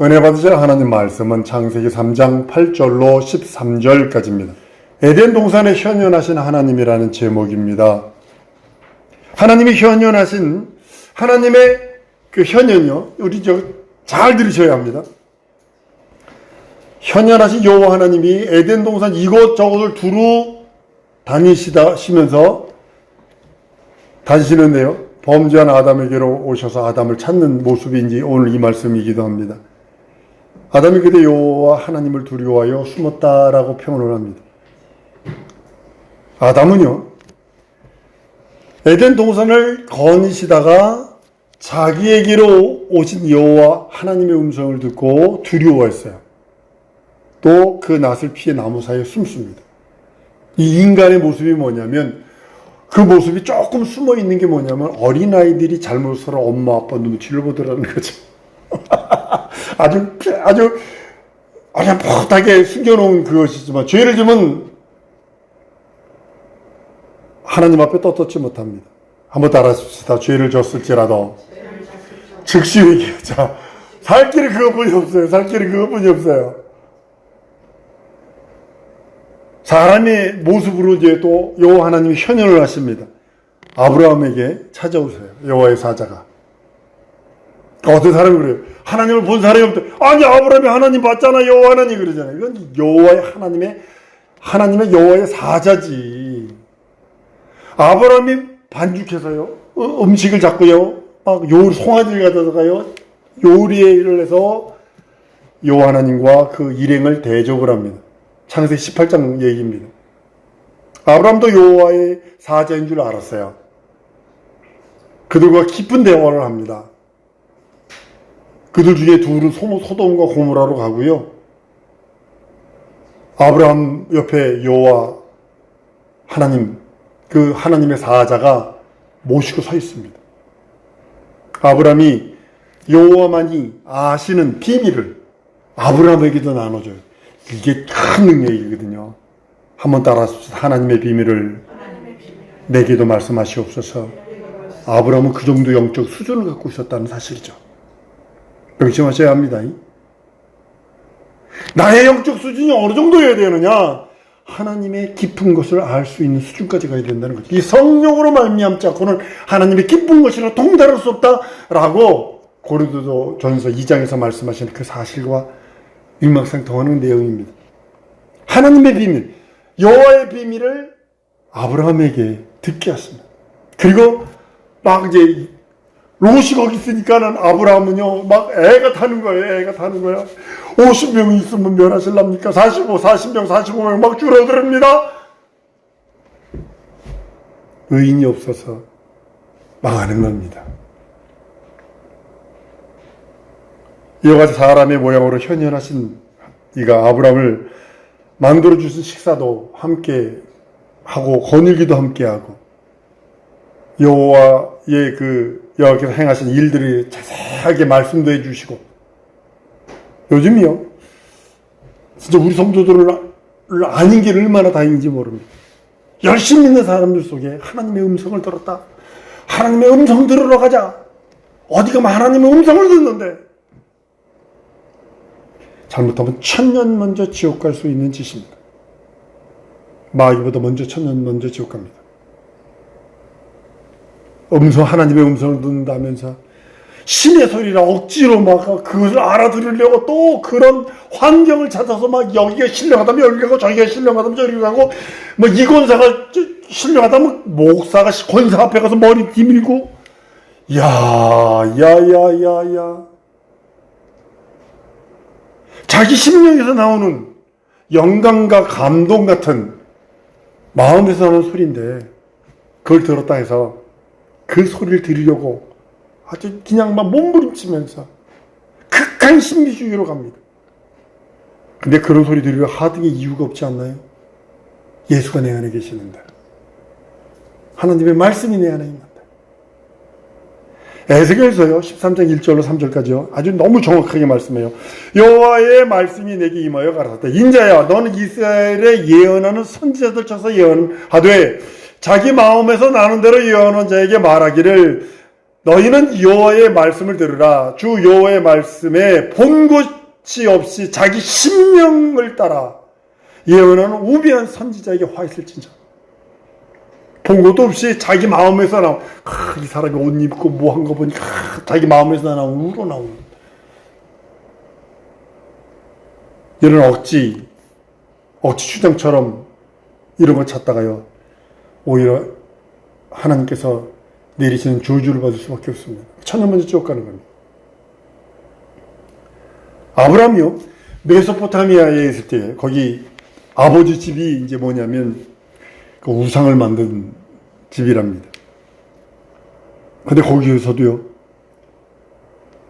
은혜 받으실 하나님 말씀은 창세기 3장 8절로 13절까지입니다. 에덴 동산에 현현하신 하나님이라는 제목입니다. 하나님이 현현하신 하나님의 그 현현이요. 우리 잘 들으셔야 합니다. 현현하신 여호와 하나님이 에덴 동산 이곳저곳을 두루 다니시면서 다니시는데요. 범죄한 아담에게로 오셔서 아담을 찾는 모습인지 오늘 이 말씀이기도 합니다. 아담이 그때 여호와 하나님을 두려워하여 숨었다라고 표현을 합니다. 아담은요, 에덴 동산을 거니시다가 자기에게로 오신 여호와 하나님의 음성을 듣고 두려워했어요. 또 그 낯을 피해 나무 사이에 숨습니다. 이 인간의 모습이 뭐냐면, 그 모습이 조금 숨어 있는 게 뭐냐면 어린아이들이 잘못을 엄마 아빠 눈치를 보더라는 거죠. 아주 풋하게 숨겨놓은 그것이지만 죄를 지면 하나님 앞에 떳떳지 못합니다. 한번 따라하십시다. 죄를 졌을지라도 즉시 회개하자. 살 길이 그것뿐이 없어요. 살 길이 그것뿐이 없어요. 사람의 모습으로 이제 또 여호와 하나님이 현현을 하십니다. 아브라함에게 찾아오세요. 여호와의 사자가. 어떤 사람이 그래요? 하나님을 본 사람이 없대. 아니, 아브라함이 하나님 봤잖아. 여호와 하나님 그러잖아요. 이건 여호와의 하나님의 여호와의 사자지. 아브라함이 반죽해서요. 음식을 잡고요. 막 송아지를 가져다가요. 요리를 해서 여호와 하나님과 그 일행을 대적을 합니다. 창세기 18장 얘기입니다. 아브라함도 여호와의 사자인 줄 알았어요. 그들과 깊은 대화를 합니다. 그들 중에 둘은 소돔과 고모라로 가고요. 아브라함 옆에 여호와 하나님, 그 하나님의 사자가 모시고 서 있습니다. 아브라함이 여호와만이 아시는 비밀을 아브라함에게도 나눠줘요. 이게 큰 능력이거든요. 한번 따라하십시다. 하나님의 비밀을 내게도 말씀하시옵소서. 아브라함은 그 정도 영적 수준을 갖고 있었다는 사실이죠. 명심하셔야 합니다. 나의 영적 수준이 어느 정도여야 되느냐? 하나님의 깊은 것을 알 수 있는 수준까지 가야 된다는 거죠. 이 성령으로 말미암지 않고는 하나님의 깊은 것이라 통달할 수 없다라고 고린도 전서 2장에서 말씀하시는 그 사실과 일맥상통하는 내용입니다. 하나님의 비밀, 여호와의 비밀을 아브라함에게 듣게 하십니다. 그리고 막 이제 롯이 거기 있으니까는 아브라함은요, 막 애가 타는 거예요. 애가 타는 거야. 50명 있으면 멸하실랍니까? 40명, 45명 막 줄어듭니다. 의인이 없어서 망하는 겁니다. 이와 같이 사람의 모양으로 현현하신 이가 아브라함을 만들어주신 식사도 함께 하고, 거닐기도 함께 하고, 여호와의 여호와께서 행하신 일들이 자세하게 말씀도 해주시고, 요즘이요, 진짜 우리 성도들을 아닌 게 얼마나 다행인지 모릅니다. 열심히 믿는 사람들 속에 하나님의 음성을 들었다. 하나님의 음성 들으러 가자. 어디 가면 하나님의 음성을 듣는데, 잘못하면 1000년 먼저 지옥 갈 수 있는 짓입니다. 마귀보다 먼저 1000년 먼저 지옥 갑니다. 하나님의 음성을 듣는다면서 신의 소리라 억지로 막 그것을 알아들으려고 또 그런 환경을 찾아서 막 여기가 신령하다면 여기 가고 저기가 신령하다면 저기 가고, 뭐 이 권사가 신령하다면 목사가 권사 앞에 가서 머리 뒤밀고, 야야야야야. 자기 심령에서 나오는 영감과 감동 같은 마음에서 나오는 소리인데, 그걸 들었다 해서 그 소리를 들으려고 아주 그냥 막 몸부림치면서 극한 신비주의로 갑니다. 근데 그런 소리 들으려 하등의 이유가 없지 않나요? 예수가 내 안에 계시는데, 하나님의 말씀이 내 안에 있는데. 에스겔서요 13장 1절로 3절까지요. 아주 너무 정확하게 말씀해요. 여호와의 말씀이 내게 임하여 가라사대, 인자야, 너는 이스라엘에 예언하는 선지자들 쳐서 예언하되 자기 마음에서 나는 대로 예언한 자에게 말하기를, 너희는 여호와의 말씀을 들으라. 주 여호와의 말씀에 본 것이 없이 자기 심령을 따라 예언하는 우매한 선지자에게 화 있을진저. 본 것도 없이 자기 마음에서 나온, 이 사람이 옷 입고 뭐 한 거 보니까 자기 마음에서 나온 우러나오는 이런 억지 주장처럼 이런 걸 찾다가요, 오히려 하나님께서 내리시는 저주를 받을 수밖에 없습니다. 천년만년 지옥 가는 겁니다. 아브라함이요, 메소포타미아에 있을 때 거기 아버지 집이 이제 뭐냐면 그 우상을 만든 집이랍니다. 근데 거기에서도요,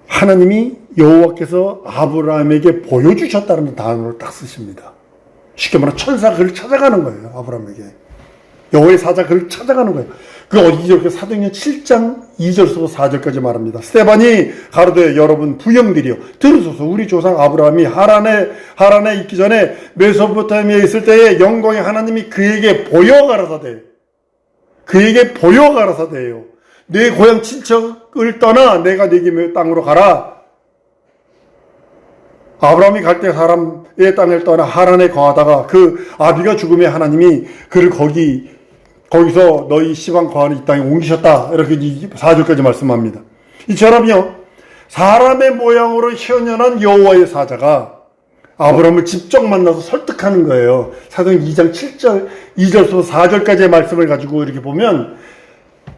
하나님이 여호와께서 아브라함에게 보여주셨다는 단어를 딱 쓰십니다. 쉽게 말하면 천사가 그를 찾아가는 거예요. 아브라함에게 여호와의 사자가 그를 찾아가는 거예요. 그 어디죠? 사도행전 7장 2절부터 4절까지 말합니다. 스데반이 가로되 여러분 부형들이여 들으소서. 우리 조상 아브라함이 하란에 있기 전에 메소포타미아에 있을 때에 영광의 하나님이 그에게 보여 가라사대, 내 고향 친척을 떠나 내가 네게 땅으로 가라. 아브라함이 갈대 사람의 땅을 떠나 하란에 거하다가 그 아비가 죽음에 하나님이 그를 거기서 너희 시방 거하는 이 땅에 옮기셨다. 이렇게 4절까지 말씀합니다. 이처럼요, 사람의 모양으로 현현한 여호와의 사자가 아브라함을 직접 만나서 설득하는 거예요. 사도행전 2장 7절, 2절부터 4절까지의 말씀을 가지고 이렇게 보면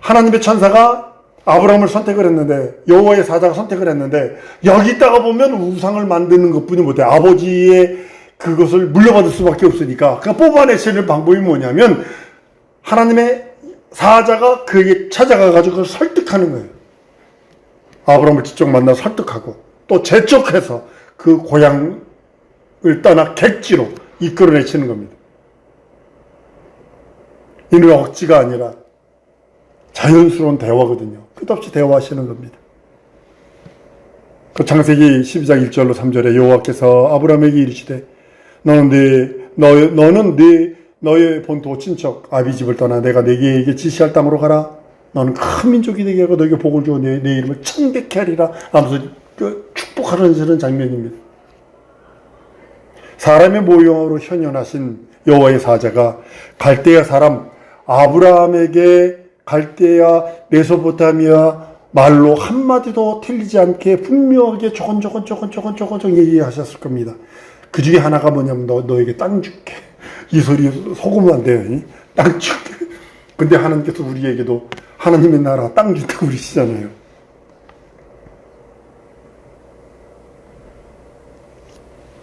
하나님의 천사가 아브라함을 선택을 했는데, 여호와의 사자가 선택을 했는데, 여기다가 보면 우상을 만드는 것뿐이 못해. 아버지의 그것을 물려받을 수밖에 없으니까. 그러니까 뽑아내시는 방법이 뭐냐면 하나님의 사자가 그에게 찾아가가지고 그걸 설득하는 거예요. 아브라함을 직접 만나 설득하고 또 재촉해서 그 고향을 떠나 객지로 이끌어내시는 겁니다. 이는 억지가 아니라 자연스러운 대화거든요. 끝없이 대화하시는 겁니다. 그 창세기 12장 1절로 3절에 여호와께서 아브라함에게 이르시되 너는 너의 본토 친척 아비 집을 떠나 내가 네게 지시할 땅으로 가라. 너는 큰 민족이 되게 하고 너에게 복을 주어 내 이름을 창백케 하리라 하면서 축복하는 장면입니다. 사람의 모형으로 현현하신 여호와의 사자가 갈대아 사람 아브라함에게 갈대아 메소포타미아 말로 한마디도 틀리지 않게 분명하게 조건 얘기하셨을 겁니다. 그 중에 하나가 뭐냐면 너에게 땅 줄게. 이 소리 속으면 안 돼요. 땅 줄게. 근데 하나님께서 우리에게도 하나님의 나라 땅 준다고 그러시잖아요.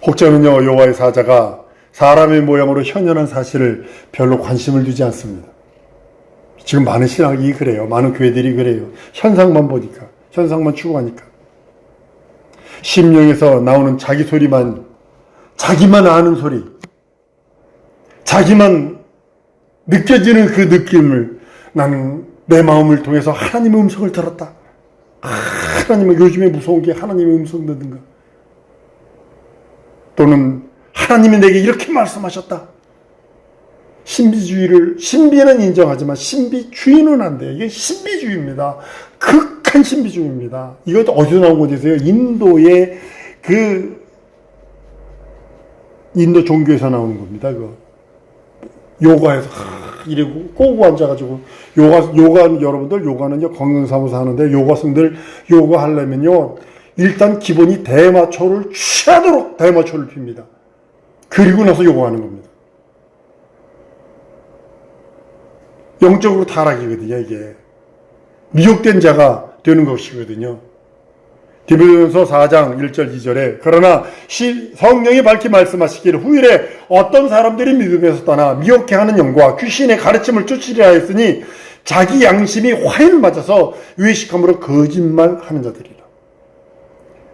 혹자는요, 여호와의 사자가 사람의 모양으로 현현한 사실을 별로 관심을 두지 않습니다. 지금 많은 신학이 그래요. 많은 교회들이 그래요. 현상만 보니까, 현상만 추구하니까. 심령에서 나오는 자기 소리만, 자기만 아는 소리, 자기만 느껴지는 그 느낌을, 나는 내 마음을 통해서 하나님의 음성을 들었다. 하나님은 요즘에 무서운 게 하나님의 음성 듣는 거. 또는 하나님이 내게 이렇게 말씀하셨다. 신비는 인정하지만 신비주의는 안 돼요. 이게 신비주의입니다. 극한 신비주의입니다. 이것도 어디서 나온 거지세요? 인도의 인도 종교에서 나오는 겁니다. 요가에서 이러고 꼬고 앉아가지고 여러분들 요가는요 건강사무소 하는데 요가생들 요가 하려면요 일단 기본이 대마초를 취하도록 대마초를 핍니다. 그리고 나서 요가하는 겁니다. 영적으로 타락이거든요. 이게 미혹된 자가 되는 것이거든요. 디모데전서 4장 1절 2절에 그러나 성령이 밝히 말씀하시기를 후일에 어떤 사람들이 믿음에서 떠나 미혹해 하는 영과 귀신의 가르침을 쫓으리라 했으니 자기 양심이 화인을 맞아서 외식함으로 거짓말하는 자들이라.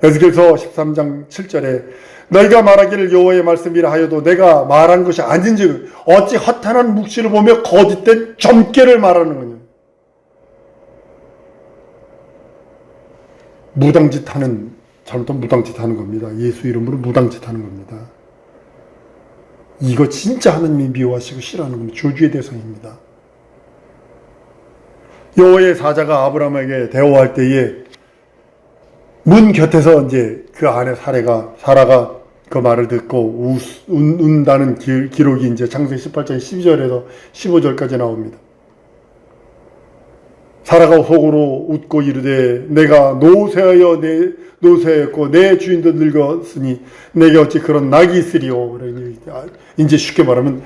에스겔서 13장 7절에 너희가 말하기를 여호와의 말씀이라 하여도 내가 말한 것이 아닌즉 어찌 허탄한 묵시를 보며 거짓된 점괘를 말하는 거냐. 잘못하면 무당짓 하는 겁니다. 예수 이름으로 무당짓 하는 겁니다. 이거 진짜 하나님이 미워하시고 싫어하는 겁니다. 저주의 대상입니다. 여호와의 사자가 아브라함에게 대화할 때에 문 곁에서 이제 그 안에 사라가 그 말을 듣고 운다는 기록이 이제 창세기 18장 12절에서 15절까지 나옵니다. 사라가 속으로 웃고 이르되 내가 노쇠하였고 내 주인도 늙었으니 내게 어찌 그런 낙이 있으리요. 이제 쉽게 말하면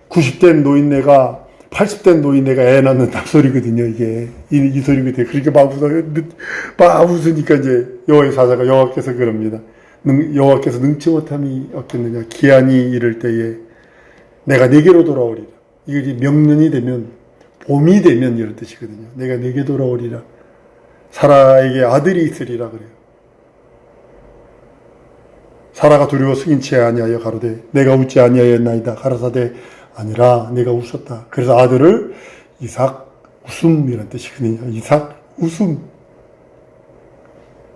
90된 노인네가 80된 노인네가 애 낳는다 소리거든요. 이게 이 소리거든요. 그렇게 막 웃으니까 이제 여호와의 사자가 여호와께서 그럽니다. 여호와께서 능치 못함이 없겠느냐. 기한이 이를 때에 내가 네게로 돌아오리라. 이게 명년이 되면 봄이 되면 이런 뜻이거든요. 내가 네게 돌아오리라. 사라에게 아들이 있으리라 그래요. 사라가 두려워 승인치 아니하여 가로되 내가 웃지 아니하였나이다. 가라사대 아니라 내가 웃었다. 그래서 아들을 이삭 웃음이라는 뜻이거든요. 이삭 웃음.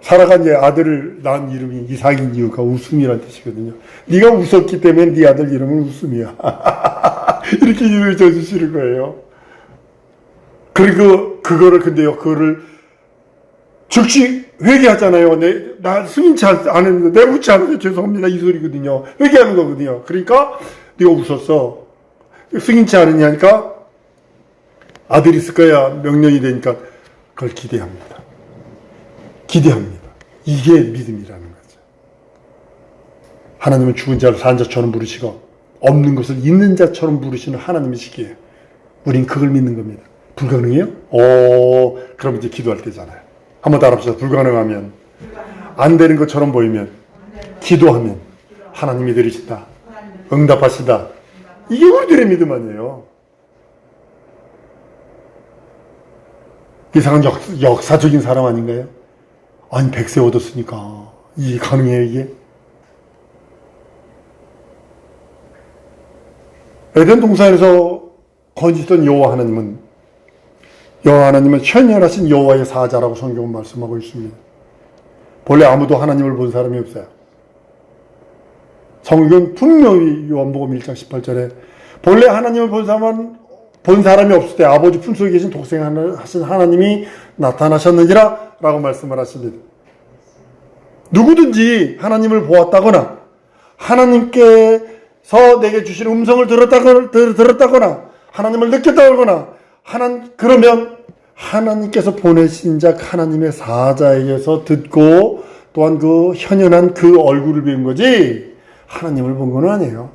사라가 이제 아들을 낳은 이름이 이삭인 이유가 웃음이라는 뜻이거든요. 네가 웃었기 때문에 네 아들 이름은 웃음이야. 이렇게 이름을 줘주시는 거예요. 그리고 그거를 즉시 회개하잖아요. 나 승인치 안 했는데, 내가 웃지 않아서 죄송합니다. 이 소리거든요. 회개하는 거거든요. 그러니까, 네가 웃었어. 승인치 않으냐니까, 아들이 있을 거야. 명령이 되니까, 그걸 기대합니다. 기대합니다. 이게 믿음이라는 거죠. 하나님은 죽은 자를 산 자처럼 부르시고, 없는 것을 있는 자처럼 부르시는 하나님이시기에, 우린 그걸 믿는 겁니다. 불가능해요? 그럼 이제 기도할 때잖아요. 한번 따라합시다. 불가능하면, 안 되는 것처럼 보이면, 기도하면, 하나님이 들으시다. 응답하시다. 이게 우리들의 믿음 아니에요. 이상한 역사적인 사람 아닌가요? 아니, 100세 얻었으니까. 이게 가능해요, 이게? 에덴 동산에서 거짓던 여호와 하나님은 현현하신 여호와의 사자라고 성경은 말씀하고 있습니다. 본래 아무도 하나님을 본 사람이 없어요. 성경은 분명히 요한복음 1장 18절에 본래 하나님을 본 사람이 없을 때 아버지 품속에 계신 독생하신 하나님이 나타나셨느니라 라고 말씀을 하십니다. 누구든지 하나님을 보았다거나 하나님께서 내게 주신 음성을 들었다거나 하나님을 느꼈다거나 그러면 하나님께서 보내신 자 하나님의 사자에게서 듣고 또한 그 현현한 그 얼굴을 배운 거지 하나님을 본 건 아니에요.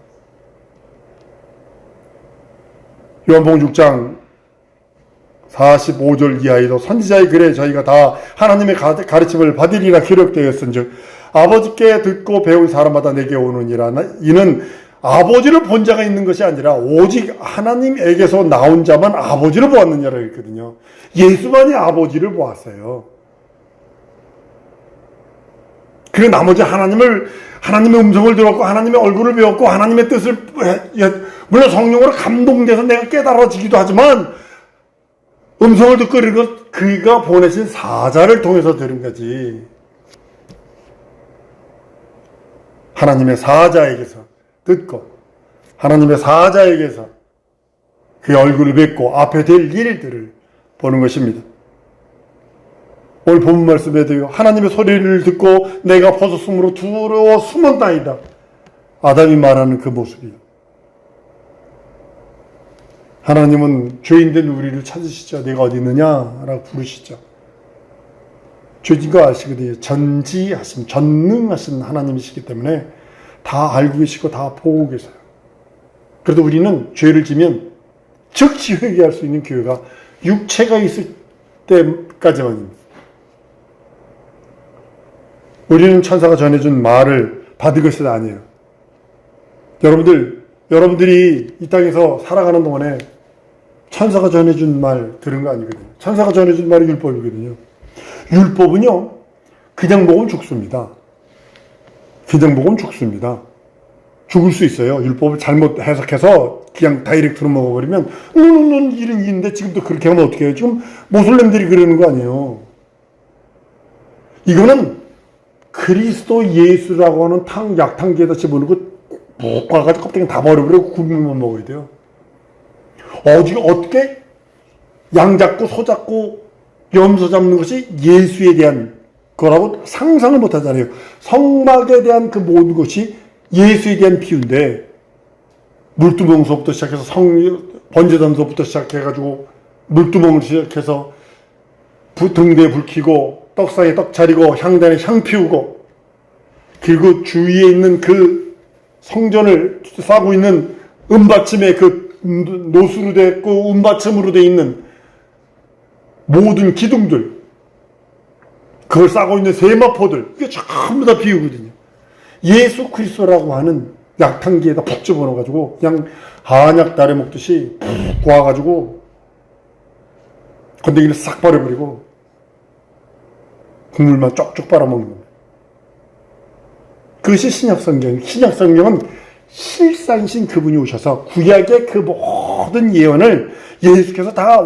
요한복음 6장 45절 이하에도 선지자의 글에 저희가 다 하나님의 가르침을 받으리라 기록되었은즉 아버지께 듣고 배운 사람마다 내게 오느니라. 이는 아버지를 본 자가 있는 것이 아니라 오직 하나님에게서 나온 자만 아버지를 보았느냐라고 했거든요. 예수만이 아버지를 보았어요. 그리고 나머지 하나님의 음성을 들었고 하나님의 얼굴을 배웠고 하나님의 뜻을 물론 성령으로 감동돼서 내가 깨달아지기도 하지만 음성을 듣고 이런 그가 보내신 사자를 통해서 들은 거지. 하나님의 사자에게서 듣고 하나님의 사자에게서 그의 얼굴을 뵙고 앞에 될 일들을 보는 것입니다. 오늘 본문 말씀에도요. 하나님의 소리를 듣고 내가 버섯 숨으로 두려워 숨었나이다. 아담이 말하는 그 모습이요. 하나님은 죄인된 우리를 찾으시죠. 내가 어디 있느냐? 라고 부르시죠. 죄진 거 아시거든요. 전지하신, 전능하신 하나님이시기 때문에 다 알고 계시고 다 보고 계세요. 그래도 우리는 죄를 지면 즉시 회개할 수 있는 기회가 육체가 있을 때까지만입니다. 우리는 천사가 전해준 말을 받을 것이 아니에요. 여러분들이 이 땅에서 살아가는 동안에 천사가 전해준 말 들은 거 아니거든요. 천사가 전해준 말이 율법이거든요. 율법은요, 그냥 먹으면 죽습니다. 그냥 먹으면 죽습니다. 죽을 수 있어요. 율법을 잘못 해석해서 그냥 다이렉트로 먹어버리면 이런 일인데 지금도 그렇게 하면 어떻게 해요? 지금 모슬렘들이 그러는 거 아니에요. 이거는 그리스도 예수라고 하는 약탕기에다 집어넣고 볶아가지고 껍데기 다 버려버리고 굽으면 먹어야 돼요. 어떻게 양 잡고 소 잡고 염소 잡는 것이 예수에 대한 거라고 상상을 못 하잖아요. 성막에 대한 그 모든 것이 예수에 대한 비유인데, 물두멍서부터 시작해서 번제단서부터 시작해가지고 물두멍을 시작해서 등대에 불 켜고 떡상에 떡 차리고 향단에 향 피우고, 그리고 주위에 있는 그 성전을 싸고 있는 은받침에 그 노수로 되어 있고 은받침으로 되어 있는 모든 기둥들, 그걸 싸고 있는 세마포들, 이게 전부 다 비유거든요. 예수 그리스도라고 하는 약탕기에다 푹 집어넣어가지고 그냥 한약 다래 먹듯이 푹 구워가지고 건더기를 싹 버려버리고 국물만 쪽쪽 빨아먹는 겁니다. 그것이 신약성경. 신약성경은 실상이신 그분이 오셔서 구약의 그 모든 예언을 예수께서 다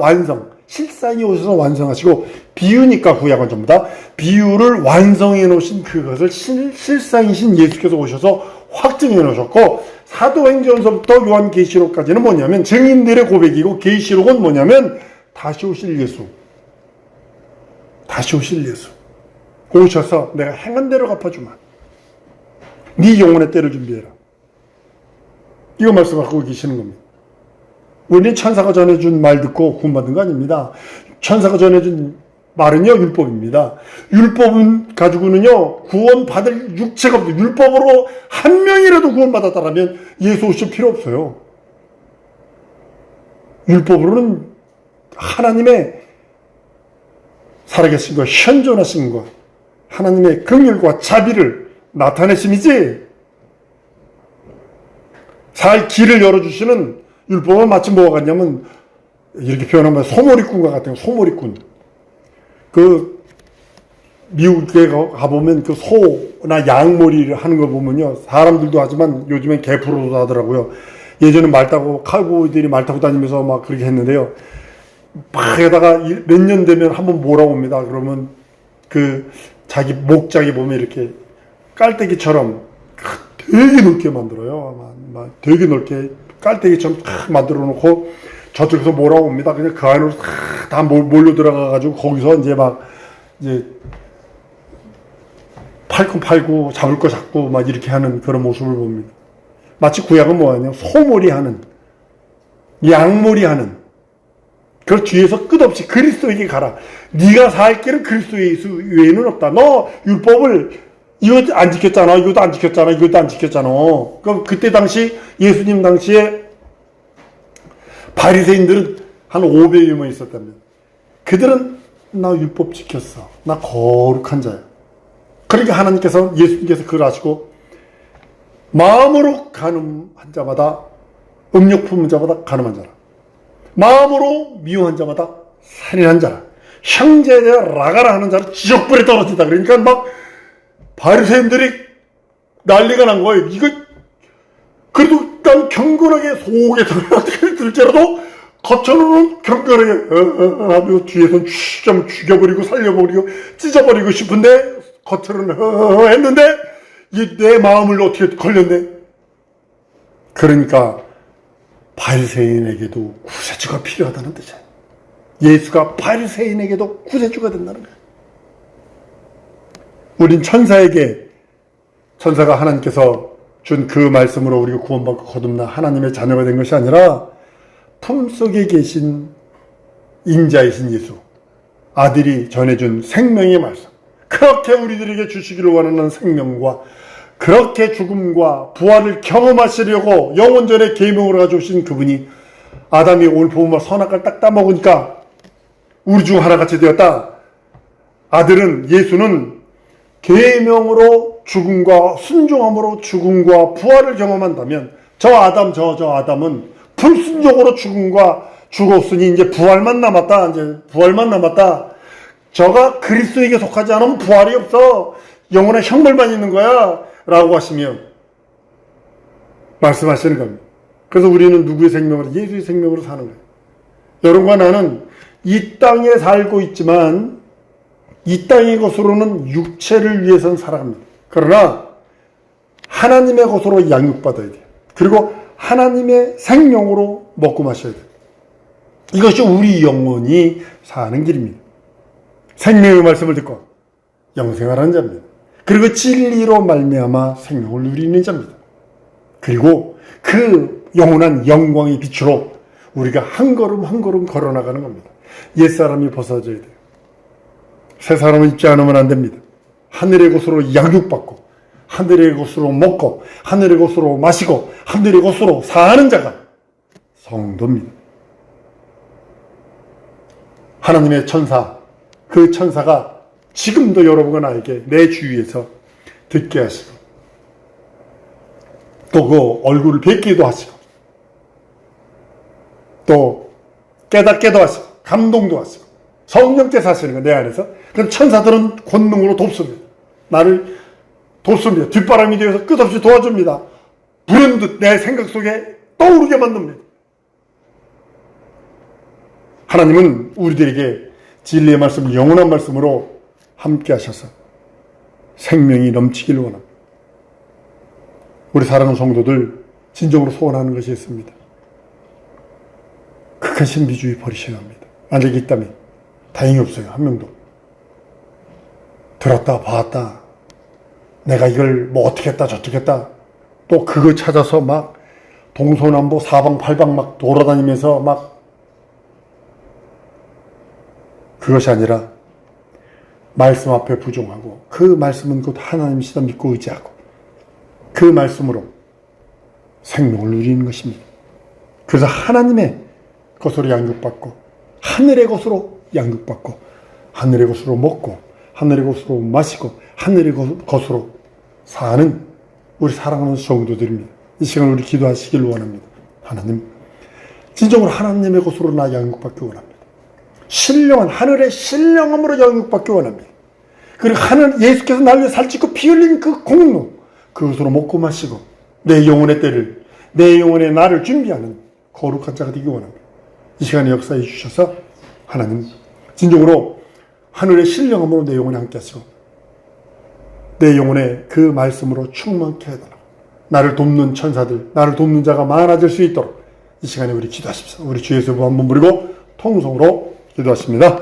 실상이 오셔서 완성하시고, 비유니까 구약은 전부 다 비유를 완성해 놓으신 그것을 실상이신 예수께서 오셔서 확증해 놓으셨고, 사도행전서부터 요한계시록까지는 뭐냐면 증인들의 고백이고, 계시록은 뭐냐면 다시 오실 예수. 오셔서 내가 행한 대로 갚아주마. 네 영혼의 때를 준비해라. 이거 말씀하고 계시는 겁니다. 우리는 천사가 전해준 말 듣고 구원받은 거 아닙니다. 천사가 전해준 말은요, 율법입니다. 율법은 가지고는요, 구원받을 육체가 없어요. 율법으로 한 명이라도 구원받았다라면 예수 오실 필요 없어요. 율법으로는 하나님의 살아계신 것, 현존하신 것, 하나님의 긍휼과 자비를 나타내심이지, 살 길을 열어주시는 율법은 마치 뭐가 같냐면, 이렇게 표현하면 소몰이꾼과 같은 거, 소몰이꾼. 그, 미국에 가보면 그 소나 양몰이를 하는 거 보면요, 사람들도 하지만 요즘엔 개프로도 하더라고요. 예전에 말 타고, 칼보이들이 말 타고 다니면서 막 그렇게 했는데요. 막 하다가 몇 년 되면 한번 몰아옵니다. 그러면 그 자기 목장에 보면 이렇게 깔때기처럼 되게 넓게 만들어요. 되게 넓게 깔때기처럼 탁 만들어 놓고 저쪽에서 몰아옵니다. 그냥 그 안으로 다 몰려 들어가가지고 거기서 이제 팔 거 팔고 잡을 거 잡고 막 이렇게 하는 그런 모습을 봅니다. 마치 구약은 뭐냐면 소몰이 하는, 양몰이 하는, 그 뒤에서 끝없이 그리스도에게 가라. 네가 살 길은 그리스도 예수 외에는 없다. 너 율법을 이것도 안 지켰잖아. 이것도 안 지켰잖아. 이것도 안 지켰잖아. 그럼 그때 당시 예수님 당시에 바리새인들은 한 500여 명 있었다면, 그들은 나 율법 지켰어. 나 거룩한 자야. 그러니까 하나님께서, 예수님께서 그걸 아시고 마음으로 가늠한 자마다, 음욕 품은 자마다 가늠한 자라. 마음으로 미워한 자마다 살인한 자라. 형제에 대해 라가라 하는 자는 지옥불에 떨어진다. 그러니까 막 바리새인들이 난리가 난 거예요. 이거 그래도 난 경건하게 속에서 어떻게 들지라도 겉으로는 경건하게 하며 뒤에서는 좀 죽여버리고 살려버리고 찢어버리고 싶은데 겉으로는 했는데 내 마음을 어떻게 걸렸네. 그러니까 바리새인에게도 구세주가 필요하다는 뜻이에요. 예수가 바리새인에게도 구세주가 된다는 거예요. 우린 천사가 하나님께서 준 그 말씀으로 우리가 구원받고 거듭나 하나님의 자녀가 된 것이 아니라 품속에 계신 인자이신 예수, 아들이 전해준 생명의 말씀, 그렇게 우리들에게 주시기를 원하는 생명과 그렇게 죽음과 부활을 경험하시려고 영원전에 계명으로 가져오신 그분이, 아담이 오늘 보면 선악과를 딱 따먹으니까 우리 중 하나같이 되었다. 아들은, 예수는 계명으로 죽음과 순종함으로 죽음과 부활을 경험한다면, 저 아담은 불순종으로 죽음과 죽었으니 이제 부활만 남았다. 저가 그리스도에게 속하지 않으면 부활이 없어. 영원한 형벌만 있는 거야. 라고 하시면 말씀하시는 겁니다. 그래서 우리는 누구의 생명으로? 예수의 생명으로 사는 거예요. 여러분과 나는 이 땅에 살고 있지만 이 땅의 것으로는 육체를 위해서는 살아갑니다. 그러나 하나님의 것으로 양육받아야 돼요. 그리고 하나님의 생명으로 먹고 마셔야 돼요. 이것이 우리 영혼이 사는 길입니다. 생명의 말씀을 듣고 영생하라는 자입니다. 그리고 진리로 말미암아 생명을 누리는 자입니다. 그리고 그 영원한 영광의 빛으로 우리가 한 걸음 한 걸음 걸어나가는 겁니다. 옛사람이 벗어져야 돼요. 새 사람을 입지 않으면 안 됩니다. 하늘의 것으로 양육받고 하늘의 것으로 먹고 하늘의 것으로 마시고 하늘의 것으로 사는 자가 성도입니다. 하나님의 천사, 그 천사가 지금도 여러분과 나에게 내 주위에서 듣게 하시고 또 그 얼굴을 뵙기도 하시고 또 깨닫게도 하시고 감동도 하시고 성령께서 하시는 거 내 안에서. 그럼 천사들은 권능으로 돕습니다. 나를 돕습니다. 뒷바람이 되어서 끝없이 도와줍니다. 불현듯 내 생각 속에 떠오르게 만듭니다. 하나님은 우리들에게 진리의 말씀, 영원한 말씀으로 함께 하셔서 생명이 넘치길 원합니다. 우리 사랑하는 성도들 진정으로 소원하는 것이 있습니다. 극한 신비주의 버리셔야 합니다. 만약에 있다면 다행히 없어요. 한 명도. 들었다 봤다 내가 이걸 뭐 어떻게 했다 저떻게 했다 또 그거 찾아서 막 동서남북 사방팔방 막 돌아다니면서 막 그것이 아니라 말씀 앞에 부종하고 그 말씀은 곧 하나님이시다 믿고 의지하고 그 말씀으로 생명을 누리는 것입니다. 그래서 하나님의 것으로 양육받고 하늘의 것으로 양육받고 하늘의 것으로 먹고 하늘의 것으로 마시고 하늘의 것으로 사는 우리 사랑하는 성도들입니다. 이 시간 우리 기도하시길 원합니다. 하나님, 진정으로 하나님의 것으로 나 양육받기 원합니다. 신령한 하늘의 신령함으로 양육받기 원합니다. 그리고 하늘 예수께서 날 위해 살찌고 피 흘린 그 공로 그것으로 먹고 마시고 내 영혼의 때를 내 영혼의 나를 준비하는 거룩한 자가 되기 원합니다. 이 시간에 역사해 주셔서 하나님 진정으로 하늘의 신령함으로 내 영혼에 함께 하시고 내 영혼에 그 말씀으로 충만케 해달라. 나를 돕는 천사들, 나를 돕는 자가 많아질 수 있도록 이 시간에 우리 기도하십시오. 우리 주 예수 한번 부르고 통성으로 기도하십니다.